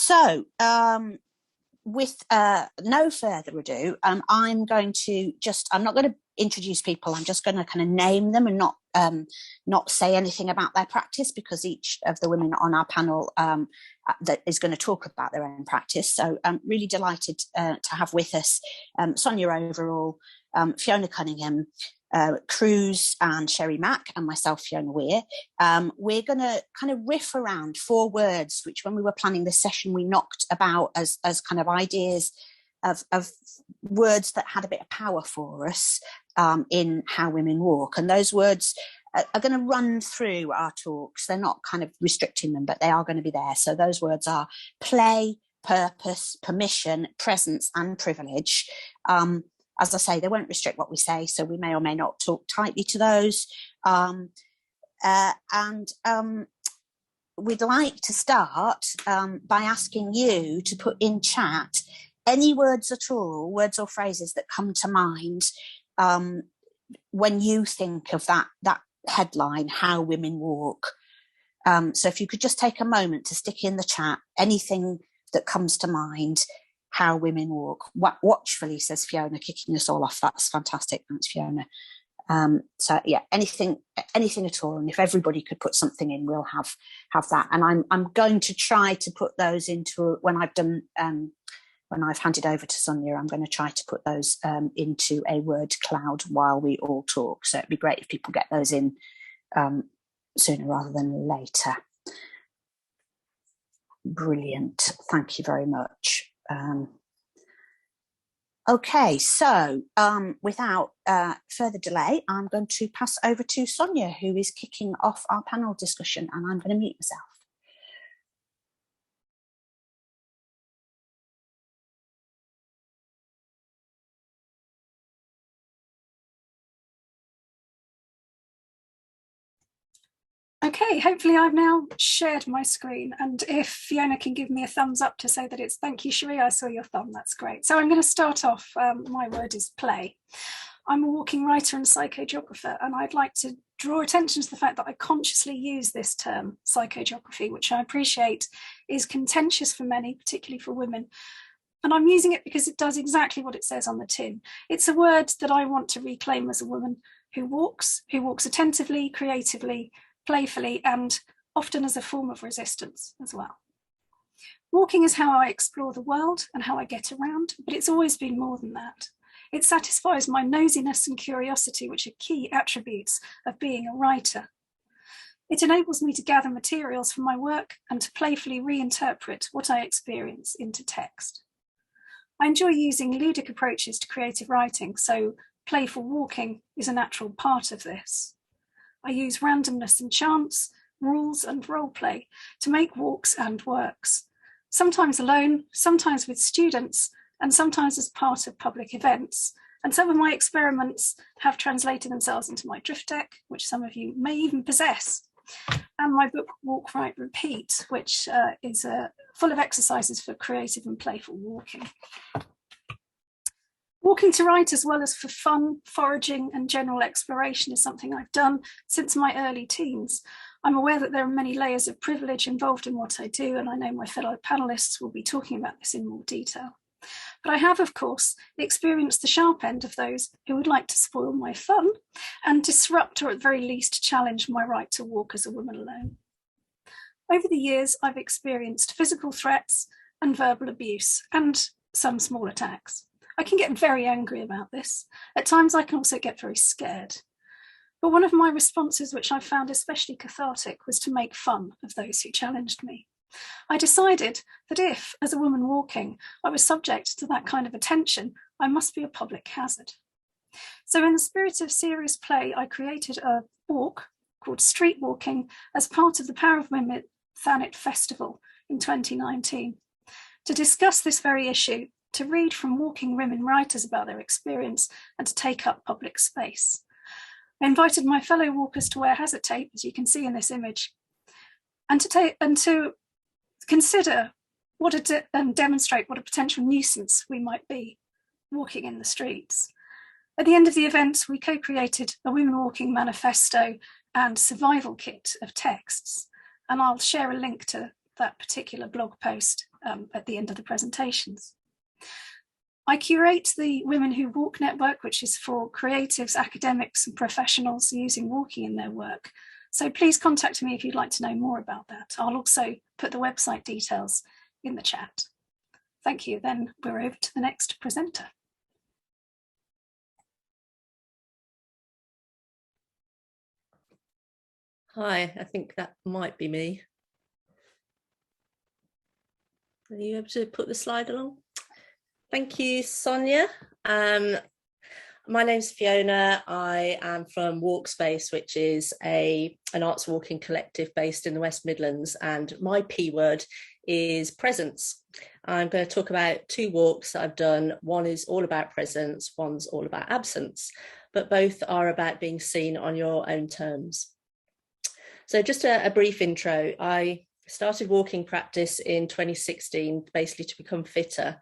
So with no further ado, I'm not going to introduce people. I'm just going to kind of name them and not say anything about their practice, because each of the women on our panel that is going to talk about their own practice. So I'm really delighted to have with us Sonia Overall, Fiona Cullinan, Kruse and Sheree Mack, and myself, Fiona Weir. We're going to kind of riff around 4 words, which when we were planning this session, we knocked about as kind of ideas of words that had a bit of power for us in how women walk. And those words are going to run through our talks. They're not kind of restricting them, but they are going to be there. So those words are play, purpose, permission, presence, and privilege. As I say, they won't restrict what we say, so we may or may not talk tightly to those. We'd like to start by asking you to put in chat any words at all, words or phrases that come to mind when you think of that headline, How Women Walk. So if you could just take a moment to stick in the chat anything that comes to mind. How Women Walk. Watchfully, says Fiona, kicking us all off. That's fantastic. Thanks, Fiona. So yeah, anything at all. And if everybody could put something in, we'll have that. And I'm going to try to put those into when I've handed over to Sonia. I'm going to try to put those into a word cloud while we all talk. So it'd be great if people get those in sooner rather than later. Brilliant. Thank you very much. Okay, so without further delay, I'm going to pass over to Sonia, who is kicking off our panel discussion, and I'm going to mute myself. Okay, hopefully I've now shared my screen, and if Fiona can give me a thumbs up to say that it's thank you, Sheree, I saw your thumb, that's great. So I'm going to start off, my word is play. I'm a walking writer and psychogeographer, and I'd like to draw attention to the fact that I consciously use this term, psychogeography, which I appreciate is contentious for many, particularly for women. And I'm using it because it does exactly what it says on the tin. It's a word that I want to reclaim as a woman who walks attentively, creatively, playfully, and often as a form of resistance as well. Walking is how I explore the world and how I get around, but it's always been more than that. It satisfies my nosiness and curiosity, which are key attributes of being a writer. It enables me to gather materials from my work and to playfully reinterpret what I experience into text. I enjoy using ludic approaches to creative writing, so playful walking is a natural part of this. I use randomness and chance, rules and role play to make walks and works, sometimes alone, sometimes with students, and sometimes as part of public events. And some of my experiments have translated themselves into my drift deck, which some of you may even possess, and my book Walk, Write, Repeat, which is full of exercises for creative and playful walking. Walking to write, as well as for fun, foraging and general exploration, is something I've done since my early teens. I'm aware that there are many layers of privilege involved in what I do, and I know my fellow panellists will be talking about this in more detail. But I have, of course, experienced the sharp end of those who would like to spoil my fun and disrupt, or at the very least challenge, my right to walk as a woman alone. Over the years, I've experienced physical threats and verbal abuse, and some small attacks. I can get very angry about this. At times I can also get very scared. But one of my responses, which I found especially cathartic, was to make fun of those who challenged me. I decided that if, as a woman walking, I was subject to that kind of attention, I must be a public hazard. So in the spirit of serious play, I created a walk called Street Walking as part of the Power of Women Thanet Festival in 2019. To discuss this very issue, to read from walking women writers about their experience, and to take up public space. I invited my fellow walkers to wear hazard tape, as you can see in this image, and to consider and demonstrate what a potential nuisance we might be walking in the streets. At the end of the event, we co-created a Women Walking manifesto and survival kit of texts, and I'll share a link to that particular blog post at the end of the presentations. I curate the Women Who Walk network, which is for creatives, academics and professionals using walking in their work. So please contact me if you'd like to know more about that. I'll also put the website details in the chat. Thank you. Then we're over to the next presenter. Hi, I think that might be me. Are you able to put the slide along? Thank you, Sonia. My name's Fiona. I am from Walkspace, which is an arts walking collective based in the West Midlands, and my P word is presence. I'm going to talk about 2 walks that I've done. One is all about presence, one's all about absence, but both are about being seen on your own terms. So just a brief intro. I started walking practice in 2016, basically to become fitter.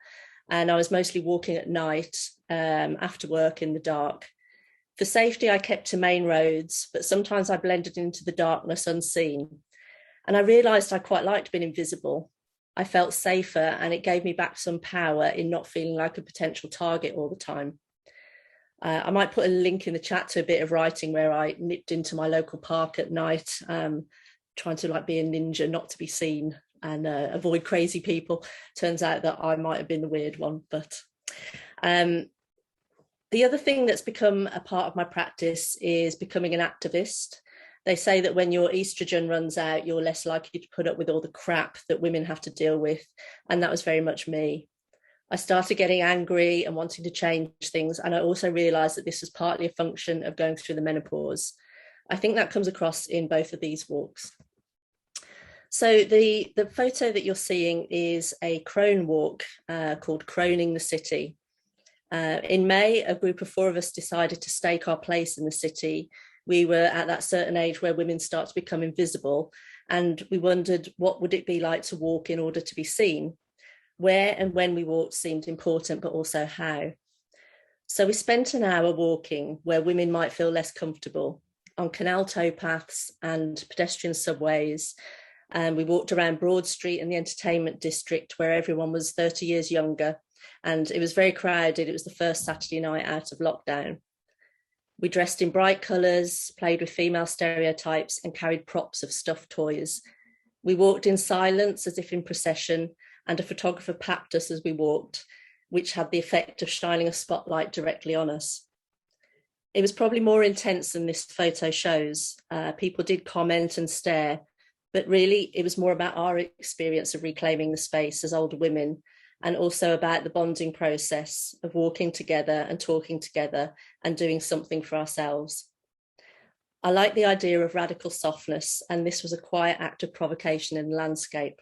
And I was mostly walking at night after work in the dark. For safety, I kept to main roads, but sometimes I blended into the darkness unseen. And I realised I quite liked being invisible. I felt safer, and it gave me back some power in not feeling like a potential target all the time. I might put a link in the chat to a bit of writing where I nipped into my local park at night, trying to be a ninja, not to be seen, and avoid crazy people. Turns out that I might have been the weird one. But the other thing that's become a part of my practice is becoming an activist. They say that when your estrogen runs out, you're less likely to put up with all the crap that women have to deal with. And that was very much me. I started getting angry and wanting to change things. And I also realized that this was partly a function of going through the menopause. I think that comes across in both of these walks. So the photo that you're seeing is a crone walk called Croning the City. In May, a group of 4 of us decided to stake our place in the city. We were at that certain age where women start to become invisible, and we wondered what would it be like to walk in order to be seen. Where and when we walked seemed important, but also how. So we spent an hour walking where women might feel less comfortable, on canal towpaths and pedestrian subways. And we walked around Broad Street and the entertainment district where everyone was 30 years younger. And it was very crowded. It was the first Saturday night out of lockdown. We dressed in bright colours, played with female stereotypes and carried props of stuffed toys. We walked in silence as if in procession, and a photographer papped us as we walked, which had the effect of shining a spotlight directly on us. It was probably more intense than this photo shows. People did comment and stare, but really it was more about our experience of reclaiming the space as older women, and also about the bonding process of walking together and talking together and doing something for ourselves. I like the idea of radical softness, and this was a quiet act of provocation in the landscape.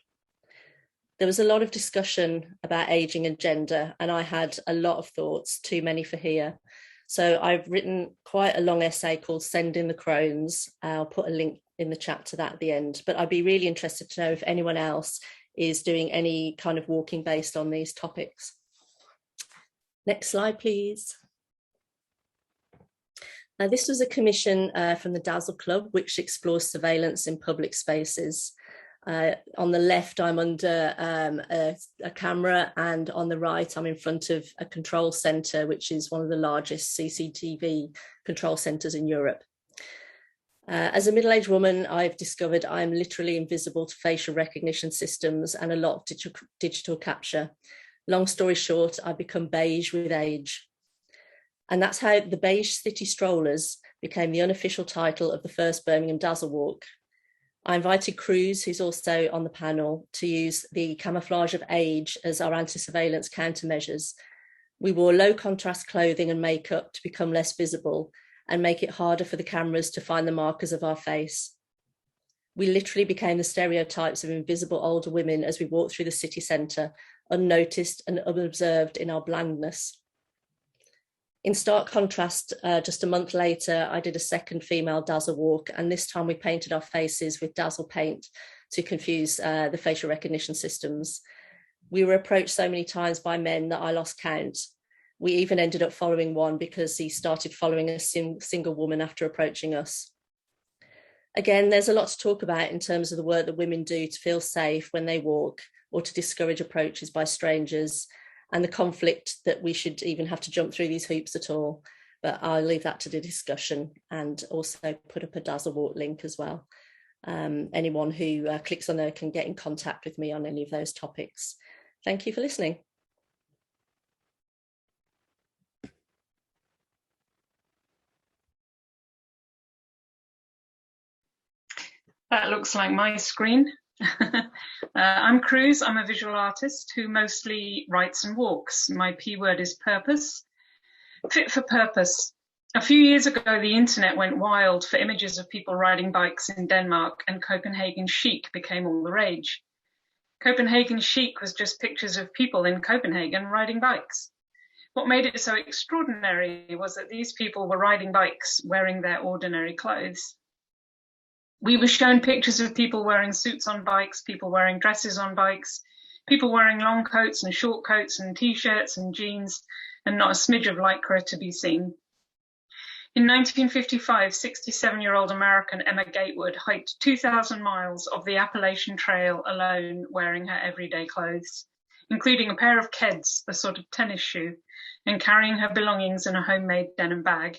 There was a lot of discussion about ageing and gender, and I had a lot of thoughts, too many for here. So I've written quite a long essay called Send in the Crones. I'll put a link in the chat to that at the end, but I'd be really interested to know if anyone else is doing any kind of walking based on these topics. Next slide, please. Now, this was a commission from the Dazzle Club, which explores surveillance in public spaces. On the left, I'm under a camera, and on the right, I'm in front of a control centre, which is one of the largest CCTV control centres in Europe. As a middle-aged woman, I've discovered I'm literally invisible to facial recognition systems and a lot of digital capture. Long story short, I've become beige with age. And that's how the Beige City Strollers became the unofficial title of the first Birmingham Dazzle Walk. I invited Kruse, who's also on the panel, to use the camouflage of age as our anti-surveillance countermeasures. We wore low contrast clothing and makeup to become less visible and make it harder for the cameras to find the markers of our face. We literally became the stereotypes of invisible older women as we walked through the city centre, unnoticed and unobserved in our blandness. In stark contrast, just a month later, I did a second female Dazzle walk, and this time we painted our faces with Dazzle paint to confuse the facial recognition systems. We were approached so many times by men that I lost count. We even ended up following one because he started following a single woman after approaching us. Again, there's a lot to talk about in terms of the work that women do to feel safe when they walk, or to discourage approaches by strangers, and the conflict that we should even have to jump through these hoops at all. But I'll leave that to the discussion, and also put up a Dazzlewort link as well. Anyone who clicks on there can get in contact with me on any of those topics. Thank you for listening. That looks like my screen. I'm Kruse. I'm a visual artist who mostly writes and walks. My P word is purpose. Fit for purpose. A few years ago, the internet went wild for images of people riding bikes in Denmark, and Copenhagen chic became all the rage. Copenhagen chic was just pictures of people in Copenhagen riding bikes. What made it so extraordinary was that these people were riding bikes wearing their ordinary clothes. We were shown pictures of people wearing suits on bikes, people wearing dresses on bikes, people wearing long coats and short coats and t-shirts and jeans, and not a smidge of lycra to be seen. In 1955, 67-year-old American Emma Gatewood hiked 2,000 miles of the Appalachian Trail alone, wearing her everyday clothes, including a pair of Keds, a sort of tennis shoe, and carrying her belongings in a homemade denim bag.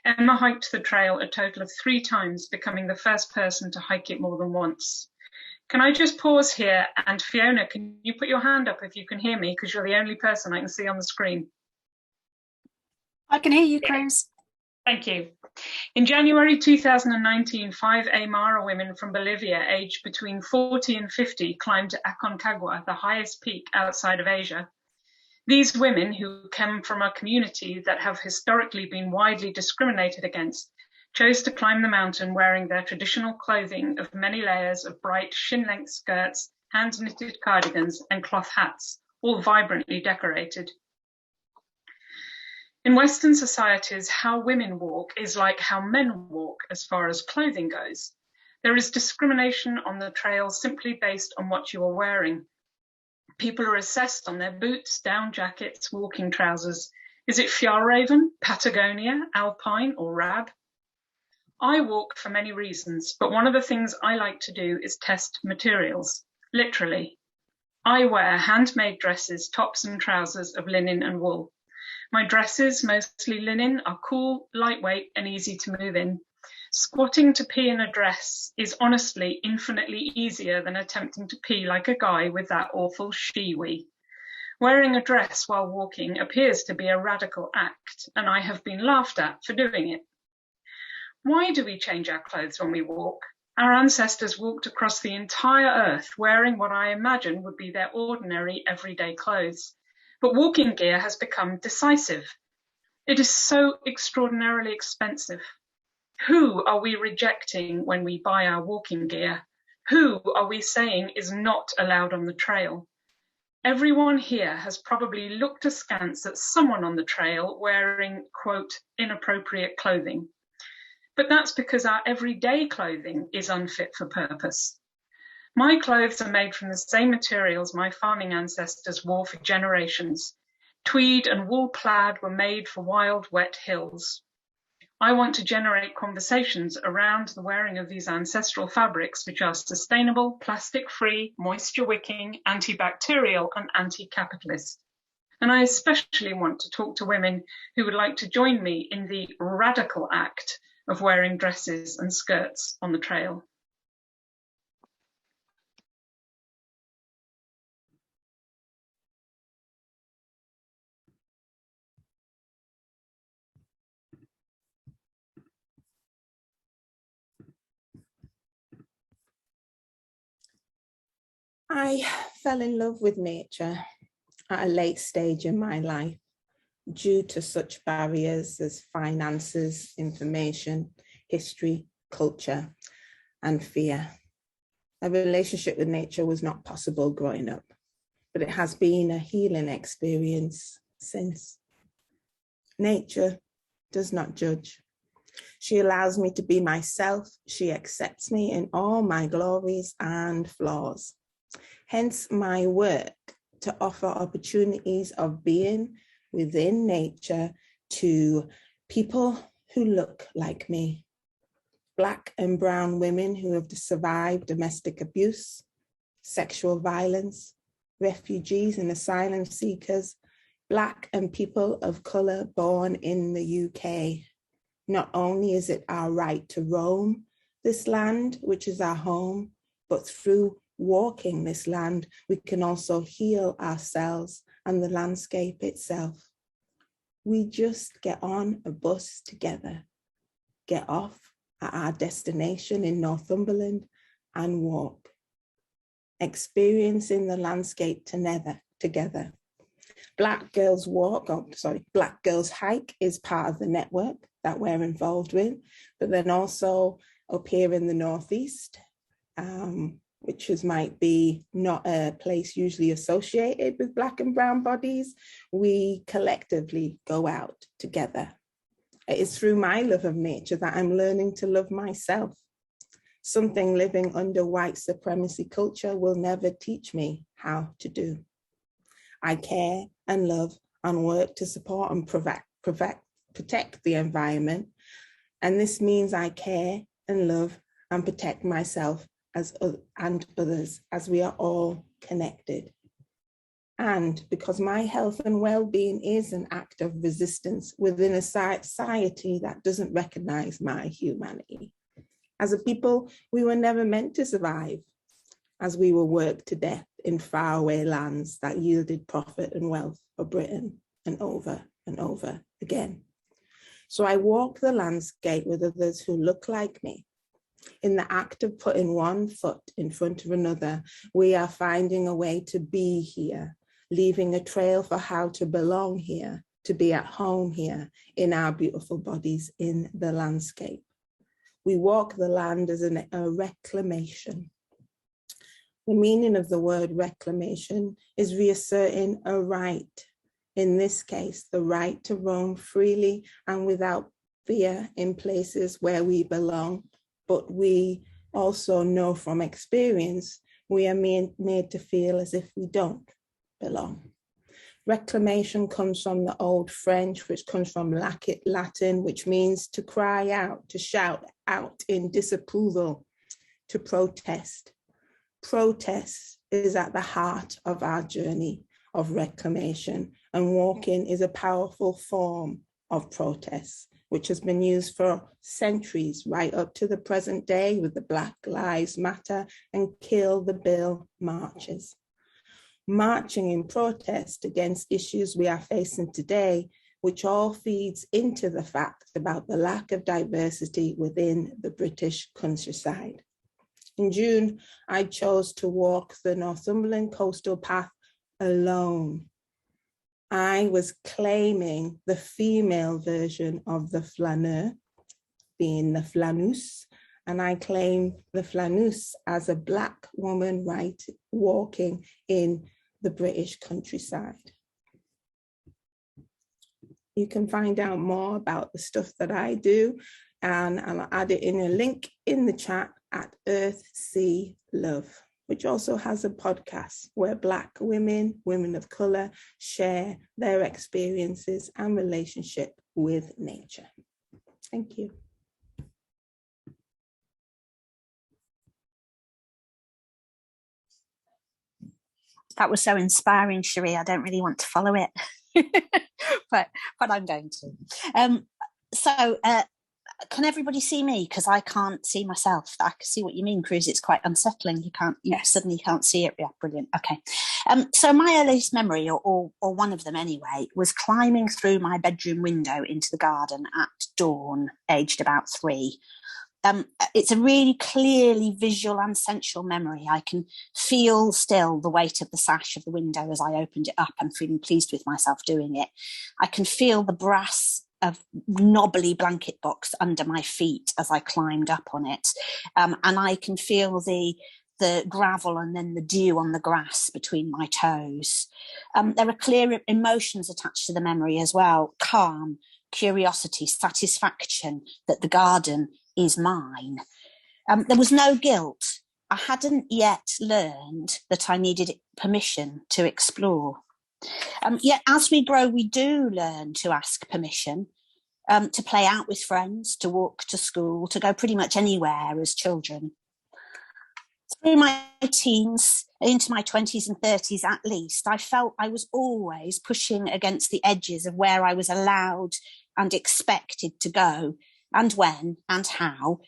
Emma hiked the trail a total of 3 times, becoming the first person to hike it more than once. Can I just pause here? And Fiona, can you put your hand up if you can hear me? Because you're the only person I can see on the screen. I can hear you, Kruse. Thank you. In January 2019, 5 Aymara women from Bolivia, aged between 40 and 50, climbed Aconcagua, the highest peak outside of Asia. These women, who come from a community that have historically been widely discriminated against, chose to climb the mountain wearing their traditional clothing of many layers of bright shin-length skirts, hand-knitted cardigans, and cloth hats, all vibrantly decorated. In Western societies, how women walk is like how men walk as far as clothing goes. There is discrimination on the trail simply based on what you are wearing. People are assessed on their boots, down jackets, walking trousers. Is it Fjallraven, Patagonia, Alpine, or Rab? I walk for many reasons, but one of the things I like to do is test materials, literally. I wear handmade dresses, tops and trousers of linen and wool. My dresses, mostly linen, are cool, lightweight, and easy to move in. Squatting to pee in a dress is honestly infinitely easier than attempting to pee like a guy with that awful she-wee. Wearing a dress while walking appears to be a radical act, and I have been laughed at for doing it. Why do we change our clothes when we walk? Our ancestors walked across the entire earth wearing what I imagine would be their ordinary everyday clothes. But walking gear has become decisive. It is so extraordinarily expensive. Who are we rejecting when we buy our walking gear? Who are we saying is not allowed on the trail? Everyone here has probably looked askance at someone on the trail wearing, quote, inappropriate clothing. But that's because our everyday clothing is unfit for purpose. My clothes are made from the same materials my farming ancestors wore for generations. Tweed and wool plaid were made for wild, wet hills. I want to generate conversations around the wearing of these ancestral fabrics, which are sustainable, plastic-free, moisture-wicking, antibacterial, and anti-capitalist. And I especially want to talk to women who would like to join me in the radical act of wearing dresses and skirts on the trail. I fell in love with nature at a late stage in my life due to such barriers as finances, information, history, culture, and fear. A relationship with nature was not possible growing up, but it has been a healing experience since. Nature does not judge. She allows me to be myself. She accepts me in all my glories and flaws. Hence my work to offer opportunities of being within nature to people who look like me. Black and brown women who have survived domestic abuse, sexual violence, refugees and asylum seekers, Black and people of colour born in the UK. Not only is it our right to roam this land, which is our home, but through walking this land, we can also heal ourselves and the landscape itself. We just get on a bus together, get off at our destination in Northumberland and walk, experiencing the landscape together. Black Girls Black Girls Hike is part of the network that we're involved with, but then also up here in the Northeast, which might be not a place usually associated with Black and brown bodies, we collectively go out together. It is through my love of nature that I'm learning to love myself, something living under white supremacy culture will never teach me how to do. I care and love and work to support and protect the environment. And this means I care and love and protect myself and others, as we are all connected. And because my health and well-being is an act of resistance within a society that doesn't recognize my humanity. As a people, we were never meant to survive, as we were worked to death in faraway lands that yielded profit and wealth for Britain and over again. So I walk the landscape with others who look like me. In the act of putting one foot in front of another, we are finding a way to be here, leaving a trail for how to belong here, to be at home here in our beautiful bodies in the landscape. We walk the land as a reclamation. The meaning of the word reclamation is reasserting a right. In this case, the right to roam freely and without fear in places where we belong, but we also know from experience, we are made to feel as if we don't belong. Reclamation comes from the old French, which comes from Latin, which means to cry out, to shout out in disapproval, to protest. Protest is at the heart of our journey of reclamation, and walking is a powerful form of protest, which has been used for centuries, right up to the present day with the Black Lives Matter and Kill the Bill marches. Marching in protest against issues we are facing today, which all feeds into the fact about the lack of diversity within the British countryside. In June, I chose to walk the Northumberland coastal path alone. I was claiming the female version of the flaneur, being the flanus, and I claim the flanus as a Black woman walking in the British countryside. You can find out more about the stuff that I do, and I'll add it in a link in the chat at Earth, Sea, Love, which also has a podcast where Black women, women of colour, share their experiences and relationship with nature. Thank you. That was so inspiring, Sheree. I don't really want to follow it, but I'm going to. Can everybody see me? Because I can't see myself. I can see what you mean, Kruse. It's quite unsettling. Suddenly can't see it. Yeah, brilliant. Okay. So my earliest memory, or one of them anyway, was climbing through my bedroom window into the garden at dawn, aged about 3. It's a really clearly visual and sensual memory. I can feel still the weight of the sash of the window as I opened it up and feeling pleased with myself doing it. I can feel the brass of knobbly blanket box under my feet as I climbed up on it. And I can feel the gravel and then the dew on the grass between my toes. There are clear emotions attached to the memory as well. Calm, curiosity, satisfaction that the garden is mine. There was no guilt. I hadn't yet learned that I needed permission to explore. Yet as we grow, we do learn to ask permission, to play out with friends, to walk to school, to go pretty much anywhere as children. Through my teens, into my 20s and 30s at least, I felt I was always pushing against the edges of where I was allowed and expected to go, and when and how,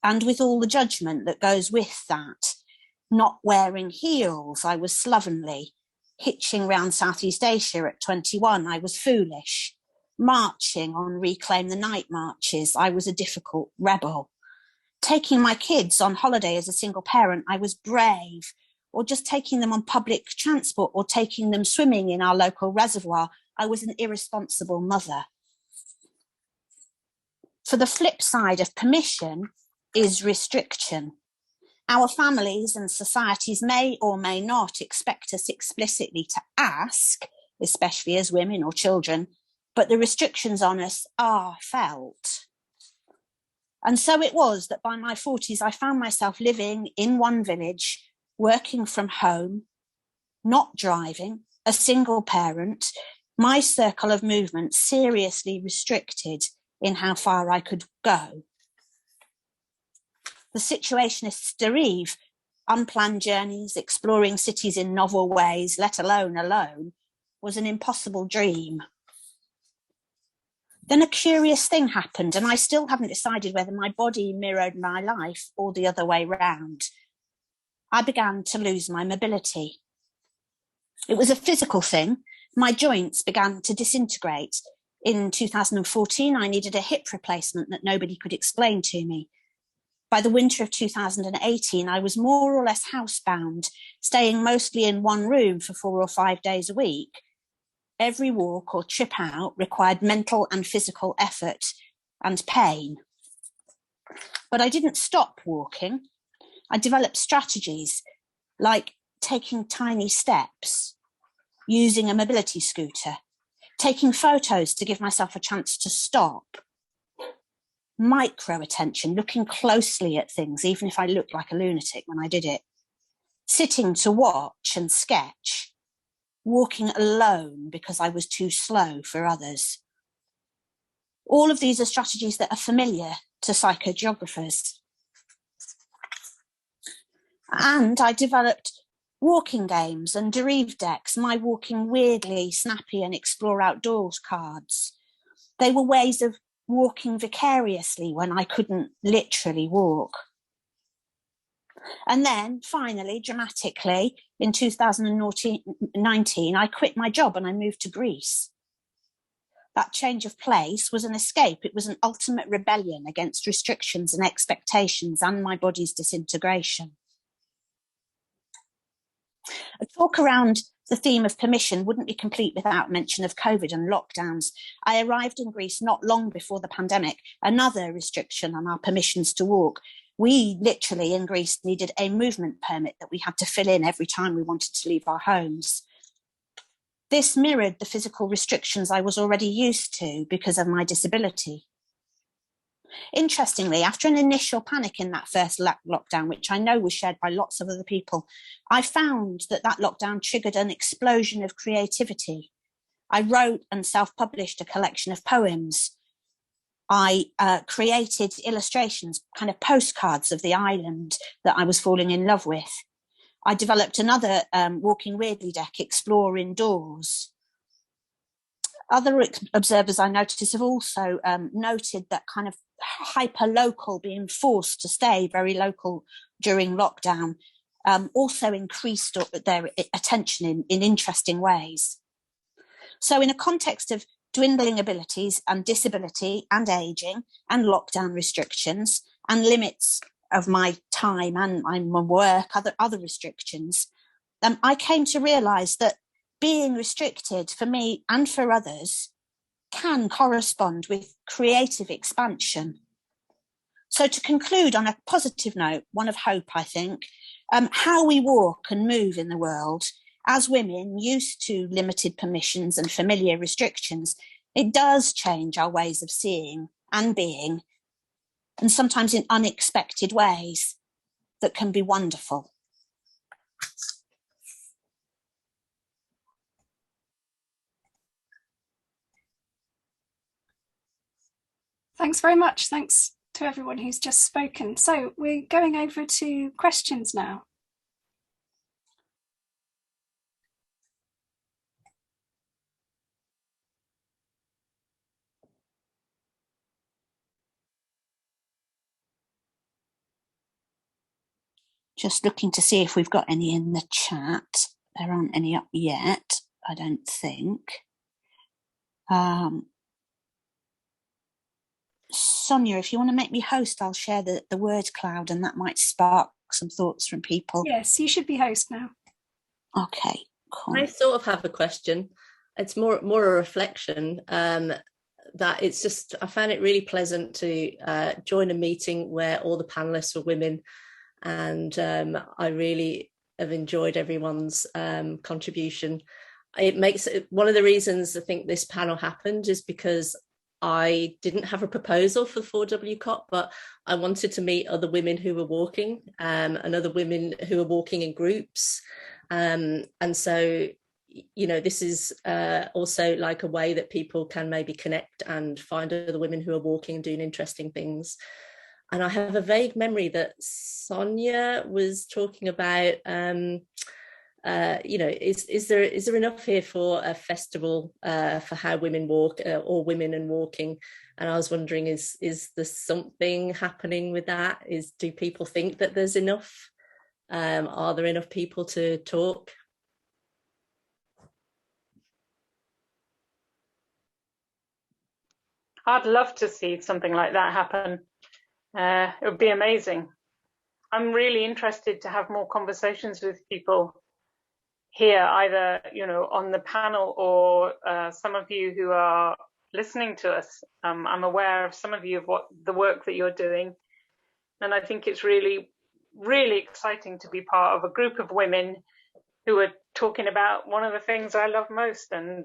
and with all the judgment that goes with that. Not wearing heels, I was slovenly. Hitching round Southeast Asia at 21, I was foolish. Marching on Reclaim the Night marches, I was a difficult rebel. Taking my kids on holiday as a single parent, I was brave. Or just taking them on public transport or taking them swimming in our local reservoir, I was an irresponsible mother. For the flip side of permission is restriction. Our families and societies may or may not expect us explicitly to ask, especially as women or children, but the restrictions on us are felt. And so it was that by my 40s, I found myself living in one village, working from home, not driving, a single parent, my circle of movement seriously restricted in how far I could go. The situationists derive unplanned journeys, exploring cities in novel ways, let alone alone, was an impossible dream. Then a curious thing happened, and I still haven't decided whether my body mirrored my life or the other way round. I began to lose my mobility. It was a physical thing. My joints began to disintegrate. In 2014, I needed a hip replacement that nobody could explain to me. By the winter of 2018, I was more or less housebound, staying mostly in one room for 4 or 5 days a week. Every walk or trip out required mental and physical effort and pain. But I didn't stop walking. I developed strategies like taking tiny steps, using a mobility scooter, taking photos to give myself a chance to stop, micro attention, looking closely at things, even if I looked like a lunatic when I did it, sitting to watch and sketch, walking alone because I was too slow for others. All of these are strategies that are familiar to psychogeographers. And I developed walking games and derived decks, my walking weirdly, snappy and explore outdoors cards. They were ways of walking vicariously when I couldn't literally walk. And then finally, dramatically, in 2019, I quit my job and I moved to Greece. That change of place was an escape. It was an ultimate rebellion against restrictions and expectations and my body's disintegration. A talk around the theme of permission wouldn't be complete without mention of COVID and lockdowns. I arrived in Greece not long before the pandemic, another restriction on our permissions to walk. We literally in Greece needed a movement permit that we had to fill in every time we wanted to leave our homes. This mirrored the physical restrictions I was already used to because of my disability. Interestingly, after an initial panic in that first lockdown, which I know was shared by lots of other people, I found that lockdown triggered an explosion of creativity. I wrote and self-published a collection of poems. I created illustrations, kind of postcards of the island that I was falling in love with. I developed another Walking Weirdly deck, Explore Indoors. Other observers I noticed have also noted that kind of hyper-local, being forced to stay very local during lockdown, also increased their attention in interesting ways. So in a context of dwindling abilities and disability and ageing and lockdown restrictions and limits of my time and my work, other restrictions, I came to realise that being restricted for me and for others can correspond with creative expansion. So to conclude on a positive note, one of hope, I think, how we walk and move in the world as women used to limited permissions and familiar restrictions, it does change our ways of seeing and being, and sometimes in unexpected ways that can be wonderful. Thanks very much. Thanks to everyone who's just spoken. So we're going over to questions now. Just looking to see if we've got any in the chat. There aren't any up yet, I don't think. Sonia, if you want to make me host, I'll share the word cloud, and that might spark some thoughts from people. Yes, you should be host now. Okay, cool. I sort of have a question. It's more a reflection, that it's just, I found it really pleasant to join a meeting where all the panelists were women, and I really have enjoyed everyone's contribution. It makes it, one of the reasons I think this panel happened is because I didn't have a proposal for the 4W COP, but I wanted to meet other women who were walking, and other women who were walking in groups. And so, you know, this is also like a way that people can maybe connect and find other women who are walking and doing interesting things. And I have a vague memory that Sonia was talking about, you know, is there enough here for a festival for how women walk, or women and walking? And I was wondering, is there something happening with that? Do people think that there's enough? Are there enough people to talk? I'd love to see something like that happen. It would be amazing. I'm really interested to have more conversations with people here, either, you know, on the panel, or some of you who are listening to us. I'm aware of some of you of the work that you're doing, and I think it's really, really exciting to be part of a group of women who are talking about one of the things I love most, and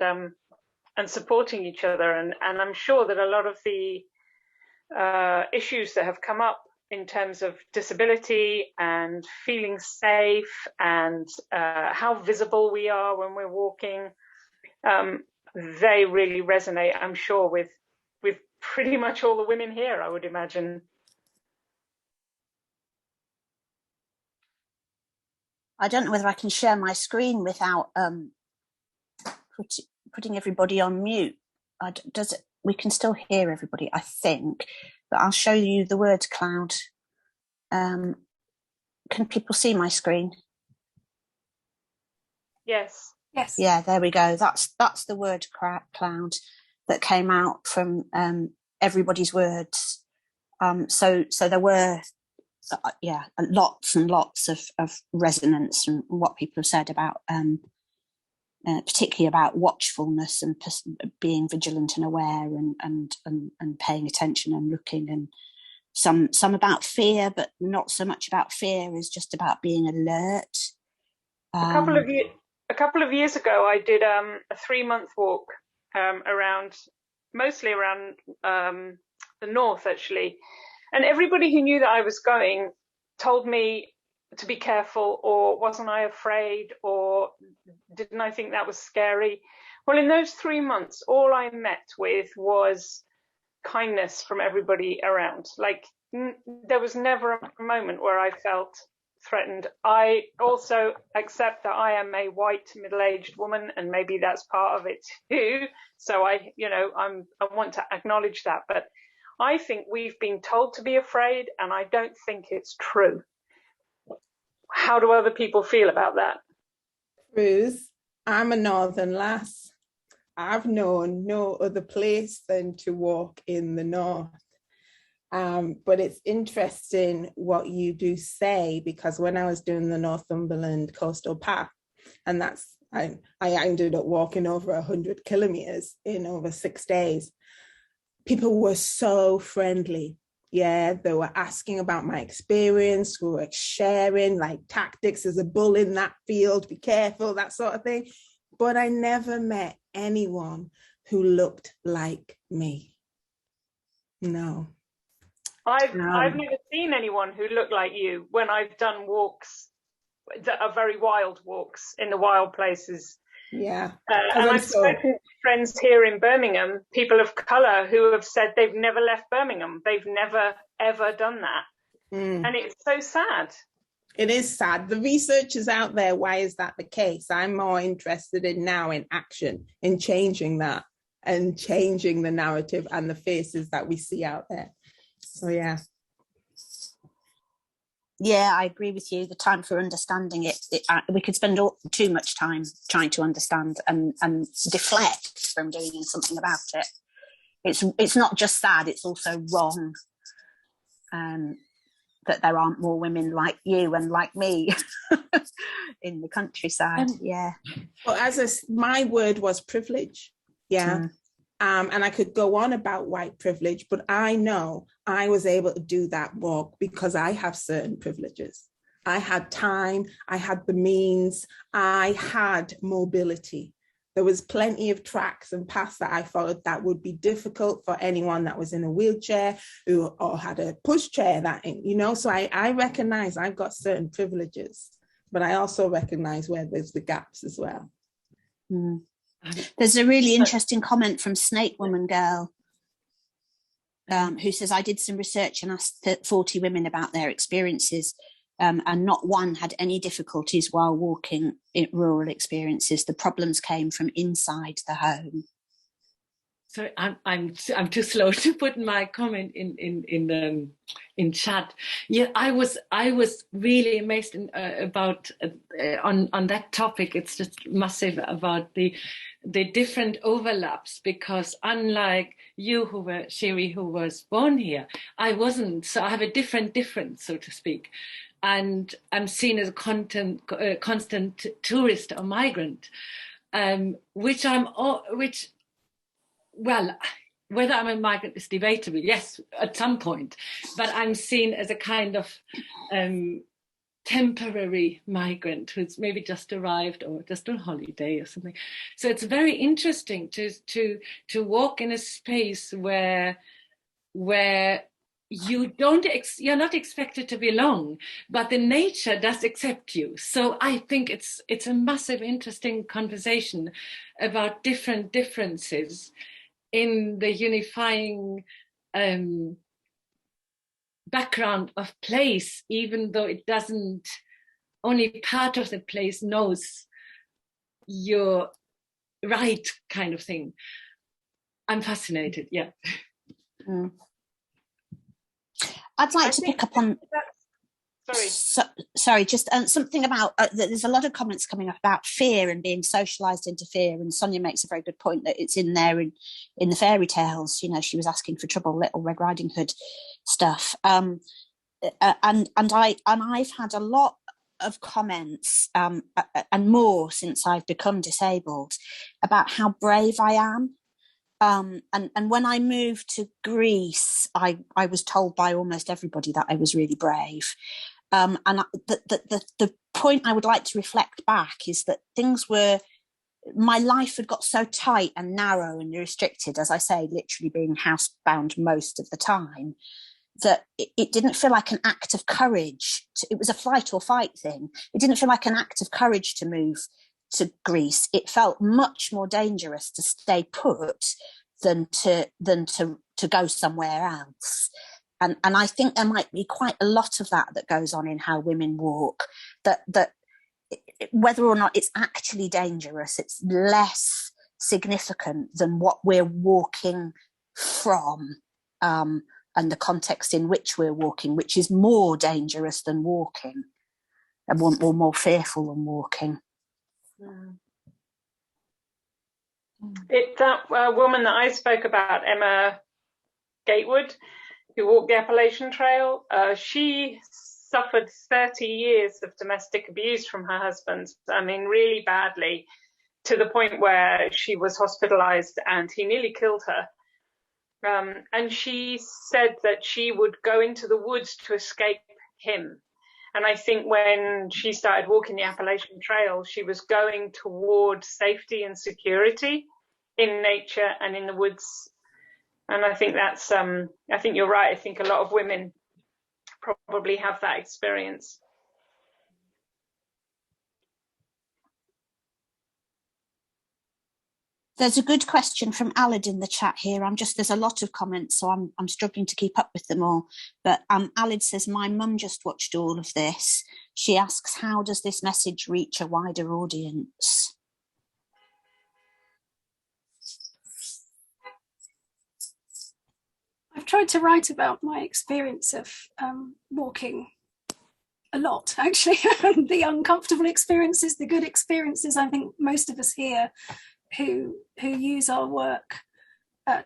supporting each other. And I'm sure that a lot of the issues that have come up in terms of disability and feeling safe, and how visible we are when we're walking, they really resonate, I'm sure, with pretty much all the women here, I would imagine. I don't know whether I can share my screen without putting everybody on mute. We can still hear everybody, I think, but I'll show you the word cloud. Can people see my screen? Yes. Yes. Yeah, there we go. That's the word cloud that came out from everybody's words. So there were lots and lots of resonance from what people have said about particularly about watchfulness and being vigilant and aware, and paying attention and looking, and some about fear, but not so much about fear as just about being alert. A couple of years ago, I did a 3-month walk mostly around the north, actually, and everybody who knew that I was going told me to be careful, or wasn't I afraid, or didn't I think that was scary? Well, in those 3 months, all I met with was kindness from everybody around. Like, there was never a moment where I felt threatened. I also accept that I am a white middle-aged woman, and maybe that's part of it too. So I want to acknowledge that. But I think we've been told to be afraid, and I don't think it's true. How do other people feel about that? Kruse, I'm a northern lass. I've known no other place than to walk in the north. But it's interesting what you do say, because when I was doing the Northumberland Coastal Path, and I ended up walking over 100 kilometers in over 6 days, people were so friendly. Yeah, they were asking about my experience, we were sharing like tactics, there's a bull in that field, be careful, that sort of thing. But I never met anyone who looked like me. No. I've never seen anyone who looked like you when I've done walks that are very wild walks in the wild places. Yeah. And I've spoken to friends here in Birmingham, people of colour, who have said they've never left Birmingham. They've never, ever done that. And it's so sad. It is sad. The research is out there. Why is that the case? I'm more interested in action, in changing that, and changing the narrative and the faces that we see out there. So, yeah. Yeah, I agree with you. The time for understanding it, we could spend too much time trying to understand and deflect from doing something about it. It's not just sad; it's also wrong. That there aren't more women like you and like me in the countryside. Yeah. Well, my word was privilege. Yeah. And I could go on about white privilege, but I know I was able to do that walk because I have certain privileges. I had time, I had the means, I had mobility. There was plenty of tracks and paths that I followed that would be difficult for anyone that was in a wheelchair or had a pushchair, so I recognize I've got certain privileges, but I also recognize where there's the gaps as well. There's a really interesting comment from Snake Woman Girl, who says, I did some research and asked 40 women about their experiences, and not one had any difficulties while walking in rural experiences. The problems came from inside the home. So I'm too slow to put my comment in chat. Yeah, I was really amazed about on that topic. It's just massive about the different overlaps, because unlike you, Sheree, who was born here, I wasn't. So I have a difference, so to speak, and I'm seen as a constant tourist or migrant, well, whether I'm a migrant is debatable, yes, at some point, but I'm seen as a kind of temporary migrant who's maybe just arrived or just on holiday or something. So it's very interesting to walk in a space where you're not expected to belong, but the nature does accept you. So I think it's a massive, interesting conversation about differences in the unifying background of place, even though it doesn't, only part of the place knows you're right, kind of thing. I'm fascinated, yeah. I'd like to pick up on... Sorry, just something about there's a lot of comments coming up about fear and being socialized into fear, and Sonia makes a very good point that it's in there in the fairy tales. She was asking for trouble, Little Red Riding Hood stuff, and I've had a lot of comments and more since I've become disabled about how brave I am. And when I moved to Greece, I was told by almost everybody that I was really brave. And the point I would like to reflect back is that my life had got so tight and narrow and restricted, as I say, literally being housebound most of the time, that it didn't feel like an act of courage. It was a flight or fight thing. It didn't feel like an act of courage to move to Greece. It felt much more dangerous to stay put than to go somewhere else. And I think there might be quite a lot of that goes on in how women walk, that whether or not it's actually dangerous, it's less significant than what we're walking from, and the context in which we're walking, which is more dangerous than walking, and more fearful than walking. That woman that I spoke about, Emma Gatewood, who walked the Appalachian Trail, she suffered 30 years of domestic abuse from her husband. I mean, really badly, to the point where she was hospitalized and he nearly killed her. And she said that she would go into the woods to escape him. And I think when she started walking the Appalachian Trail, she was going toward safety and security in nature and in the woods. And I think that's, I think you're right. I think a lot of women probably have that experience. There's a good question from Alid in the chat here. There's a lot of comments, so I'm struggling to keep up with them all. But Alid says, my mum just watched all of this. She asks, how does this message reach a wider audience? I've tried to write about my experience of walking a lot, actually. The uncomfortable experiences, the good experiences. I think most of us here who use our work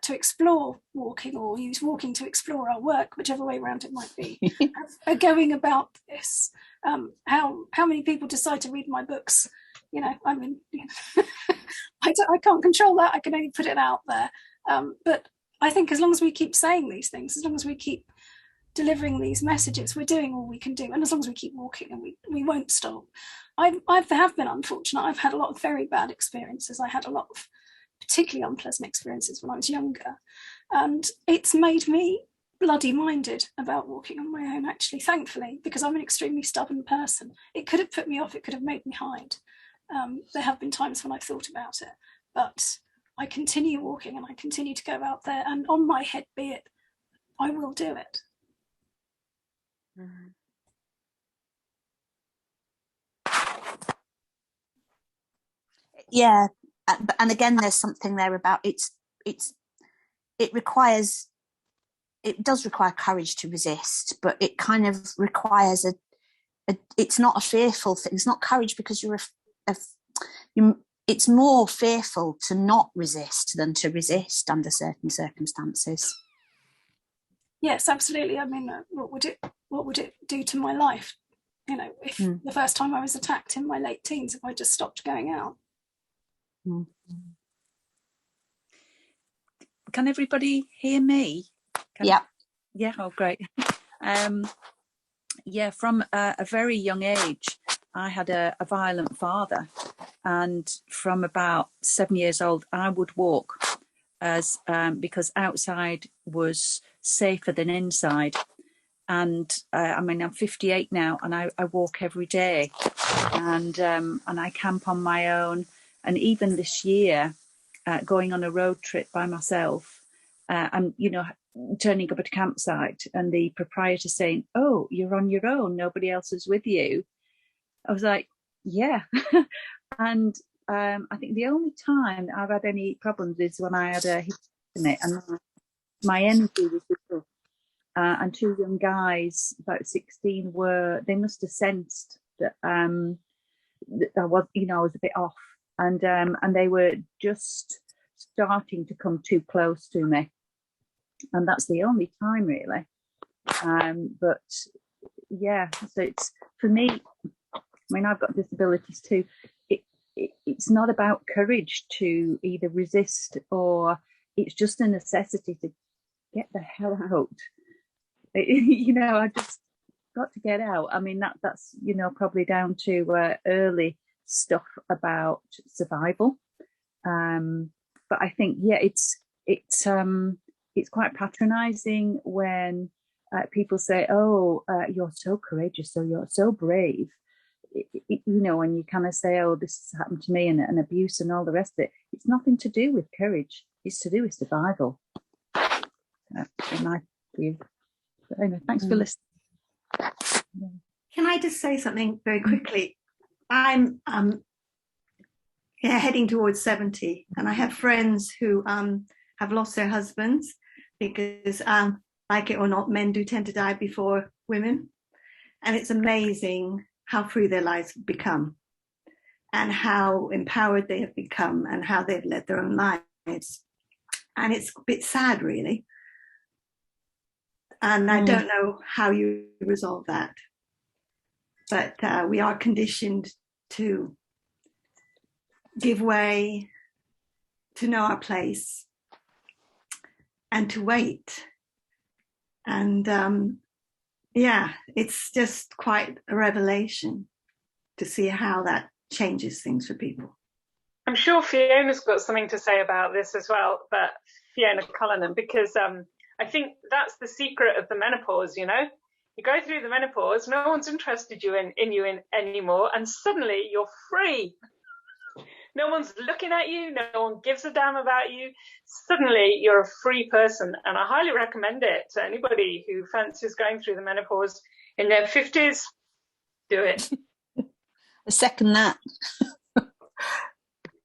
to explore walking, or use walking to explore our work, whichever way around it might be, are going about this. How many people decide to read my books? You know, I mean, I can't control that. I can only put it out there. But I think as long as we keep saying these things, as long as we keep delivering these messages, we're doing all we can do. And as long as we keep walking, and we won't stop. I have been unfortunate. I've had a lot of very bad experiences. I had a lot of particularly unpleasant experiences when I was younger. And it's made me bloody minded about walking on my own, actually, thankfully, because I'm an extremely stubborn person. It could have put me off. It could have made me hide. There have been times when I've thought about it, but I continue walking and I continue to go out there, and on my head be it, I will do it. Yeah, and again, there's something there about it does require courage to resist, but it kind of requires it's not a fearful thing. It's not courage because it's more fearful to not resist than to resist under certain circumstances. Yes, absolutely. I mean, what would it do to my life? You know, if the first time I was attacked in my late teens, if I just stopped going out. Can everybody hear me? Yeah. Yeah. Oh, great. Yeah, from a very young age, I had a violent father, and from about 7 years old, I would walk because outside was safer than inside. And I mean, I'm 58 now, and I walk every day, and I camp on my own. And even this year, going on a road trip by myself, and turning up at a campsite, and the proprietor saying, "Oh, you're on your own. Nobody else is with you." I was like, "Yeah," and I think the only time I've had any problems is when I had a hysterectomy, and my energy was little. And two young guys, about 16, they must have sensed that that I was a bit off, and they were just starting to come too close to me, and that's the only time really. But yeah, so it's for me. I mean, I've got disabilities too. It's not about courage to either resist, or it's just a necessity to get the hell out. I just got to get out. I mean, that's probably down to early stuff about survival. But I think, yeah, it's quite patronizing when people say, "Oh, you're so courageous, or you're so brave." When you kind of say, "Oh, this has happened to me," and abuse and all the rest of it. It's nothing to do with courage. It's to do with survival. In my view. Anyway, thanks for listening. Can I just say something very quickly? I'm heading towards 70, and I have friends who have lost their husbands because, like it or not, men do tend to die before women. And it's amazing how free their lives have become, and how empowered they have become, and how they've led their own lives. And it's a bit sad, really. And I don't know how you resolve that. But we are conditioned to give way, to know our place, and to wait. And it's just quite a revelation to see how that changes things for people. I'm sure Fiona's got something to say about this as well, but Fiona Cullinan, because I think that's the secret of the menopause, You go through the menopause, no one's interested in you anymore, and suddenly you're free. No one's looking at you, no one gives a damn about you. Suddenly you're a free person, and I highly recommend it to anybody who fancies going through the menopause in their 50s. Do it. I second that.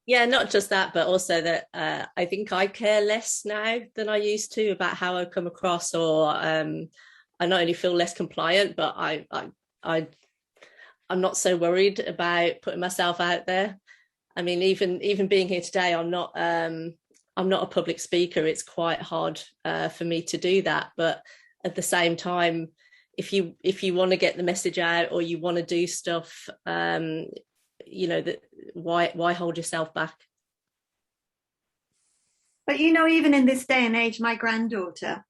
Yeah, not just that, but also that I think I care less now than I used to about how I come across, or I not only feel less compliant, but I I'm not so worried about putting myself out there. I mean, even being here today, I'm not a public speaker. It's quite hard for me to do that. But at the same time, if you want to get the message out, or you want to do stuff, that why hold yourself back? But even in this day and age, my granddaughter,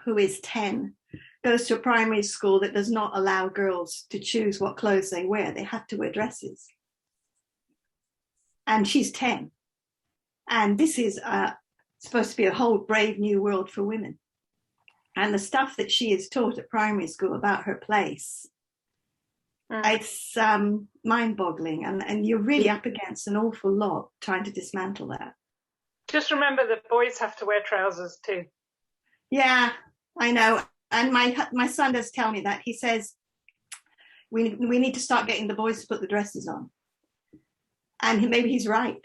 who is 10, goes to a primary school that does not allow girls to choose what clothes they wear. They have to wear dresses. And she's 10. And this is supposed to be a whole brave new world for women. And the stuff that she is taught at primary school about her place, it's mind-boggling. And you're really up against an awful lot trying to dismantle that. Just remember that boys have to wear trousers too. Yeah, I know. And my son does tell me that. He says, we need to start getting the boys to put the dresses on. And maybe he's right.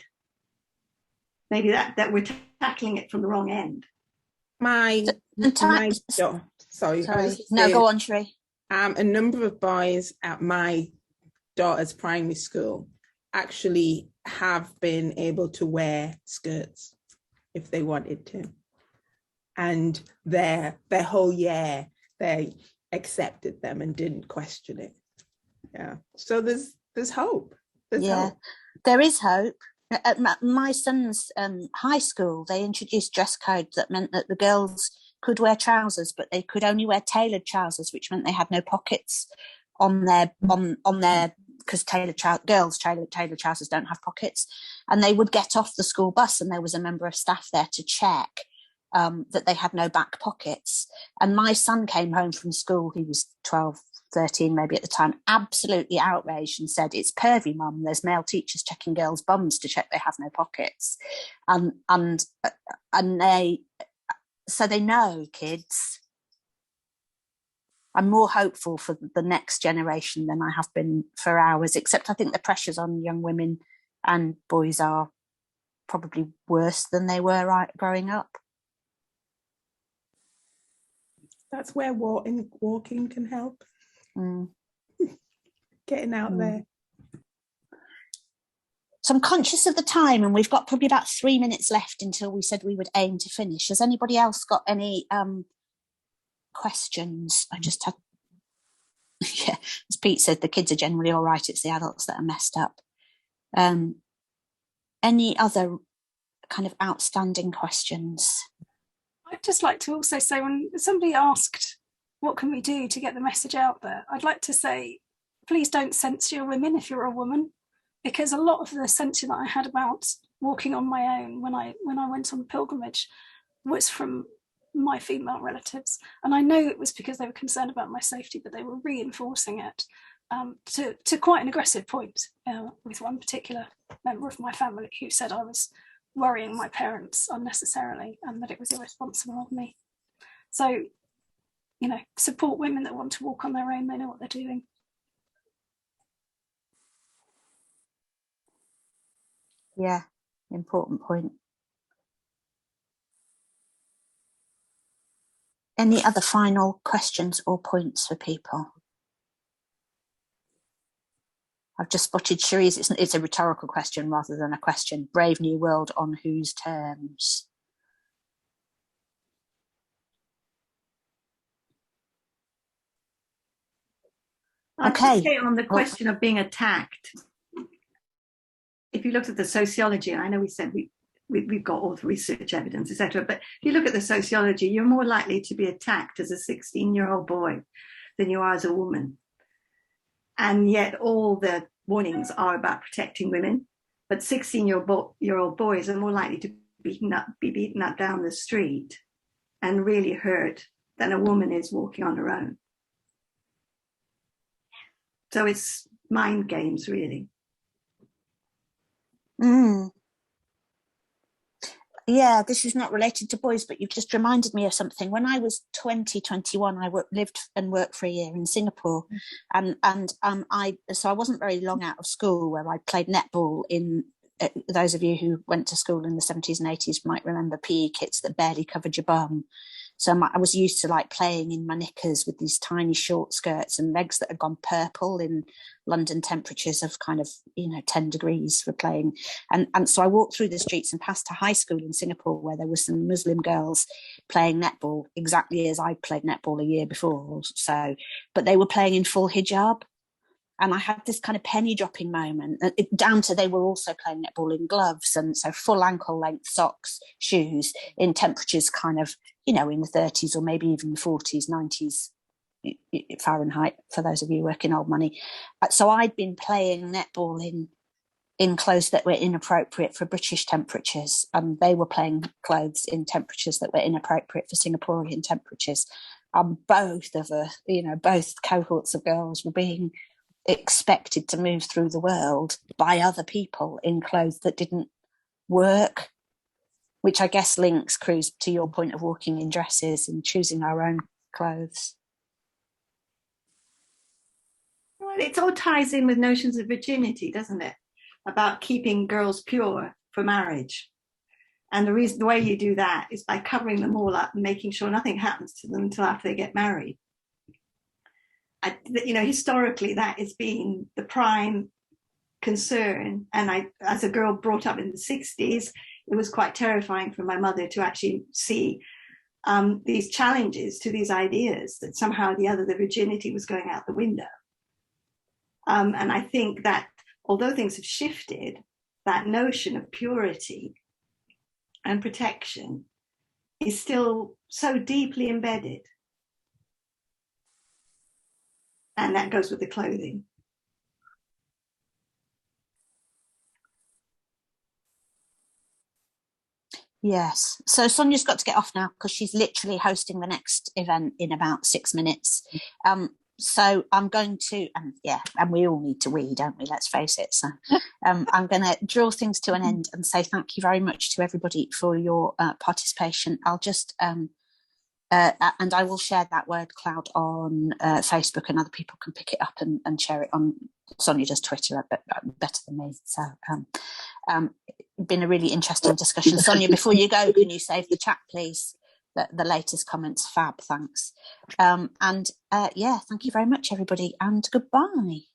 Maybe that we're tackling it from the wrong end. Sorry. No, go on, Sheree. A number of boys at my daughter's primary school actually have been able to wear skirts if they wanted to. And their whole year, they accepted them and didn't question it. Yeah. So there's hope. There's hope. There is hope. At my son's high school, they introduced dress codes that meant that the girls could wear trousers, but they could only wear tailored trousers, which meant they had no pockets on their because tailored trousers don't have pockets. And they would get off the school bus, and there was a member of staff there to check that they had no back pockets. And my son came home from school, he was 12, 13 maybe at the time, absolutely outraged, and said, "It's pervy, Mum, there's male teachers checking girls' bums to check they have no pockets." And they know, kids. I'm more hopeful for the next generation than I have been for ours, except I think the pressures on young women and boys are probably worse than they were growing up. That's where walking can help. Getting out there. So I'm conscious of the time, and we've got probably about 3 minutes left until we said we would aim to finish. Has anybody else got any questions? I just had, as Pete said, the kids are generally all right. It's the adults that are messed up. Any other kind of outstanding questions? I'd just like to also say, when somebody asked, what can we do to get the message out there? I'd like to say, please don't censure women if you're a woman, because a lot of the censure that I had about walking on my own when I went on the pilgrimage was from my female relatives. And I know it was because they were concerned about my safety, but they were reinforcing it to quite an aggressive point with one particular member of my family who said I was worrying my parents unnecessarily and that it was irresponsible of me. So, support women that want to walk on their own. They know what they're doing. Yeah, important point. Any other final questions or points for people? I've just spotted Sheree's. It's a rhetorical question rather than a question. Brave new world on whose terms? I'll say on the question of being attacked. If you looked at the sociology, I know we said we've got all the research evidence, etc. But if you look at the sociology, you're more likely to be attacked as a 16-year-old boy than you are as a woman. And yet all the warnings are about protecting women. But 16-year-old boys are more likely to be beaten up down the street and really hurt than a woman is walking on her own. So it's mind games, really. Yeah, this is not related to boys, but you've just reminded me of something. When I was 21, I lived and worked for a year in Singapore, and I wasn't very long out of school, where I played netball in. Those of you who went to school in the 70s and 80s might remember PE kits that barely covered your bum. So I was used to like playing in my knickers with these tiny short skirts and legs that had gone purple in London temperatures of kind of, 10 degrees for playing. And so I walked through the streets and passed a high school in Singapore where there were some Muslim girls playing netball exactly as I played netball a year before. So, but they were playing in full hijab. And I had this kind of penny dropping moment, down to they were also playing netball in gloves, and so full ankle length socks, shoes in temperatures kind of, in the 30s or maybe even the 40s, 90s Fahrenheit, for those of you working old money. So I'd been playing netball in clothes that were inappropriate for British temperatures, and they were playing clothes in temperatures that were inappropriate for Singaporean temperatures. Both cohorts of girls were being expected to move through the world by other people in clothes that didn't work, which I guess links, Kruse, to your point of walking in dresses and choosing our own clothes. Well, it all ties in with notions of virginity, doesn't it? About keeping girls pure for marriage. And the way you do that is by covering them all up and making sure nothing happens to them until after they get married. Historically, that has been the prime concern. And as a girl brought up in the 60s, it was quite terrifying for my mother to actually see these challenges to these ideas that somehow or the other the virginity was going out the window. And I think that although things have shifted, that notion of purity and protection is still so deeply embedded. And that goes with the clothing. Yes. So Sonia's got to get off now because she's literally hosting the next event in about 6 minutes. So I'm going to, and we all need to wee, don't we? Let's face it. So I'm going to draw things to an end and say thank you very much to everybody for your participation. I'll just, and I will share that word cloud on Facebook, and other people can pick it up and share it on. Sonia does Twitter better than me. So been a really interesting discussion. Sonia, before you go, can you save the chat, please? The latest comments, fab, thanks. Thank you very much, everybody, and goodbye.